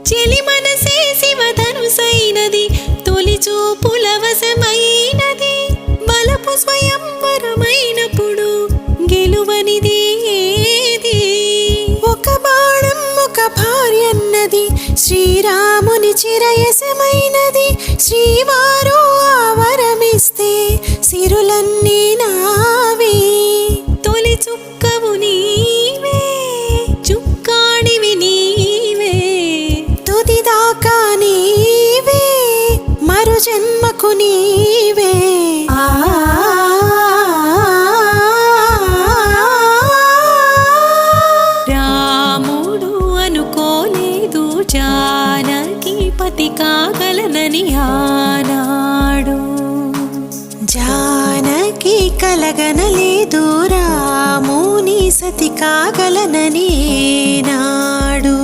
చెలి మనసే శివధనుసైనది తొలి చూపుల వశమైనది బలపు స్వయంవరమైనప్పుడు గెలువనిది ఏది ఒక బాణం ఒక భార్యన్నది శ్రీరాముని చిరయసమైనది శ్రీవారు ఆవరమిస్తే సిరులన్నీ నావే తొలి చుక్కవు నీవే చుక్కాడివి నీవే తుదిదాకా నీవే మరు జన్మకు నీవే రాముడు అనుకోలేదు జానకి పతి కాగలనని ఆనాడు జానకి కలగనలేదు రాముని సతి కాగలనని నాడు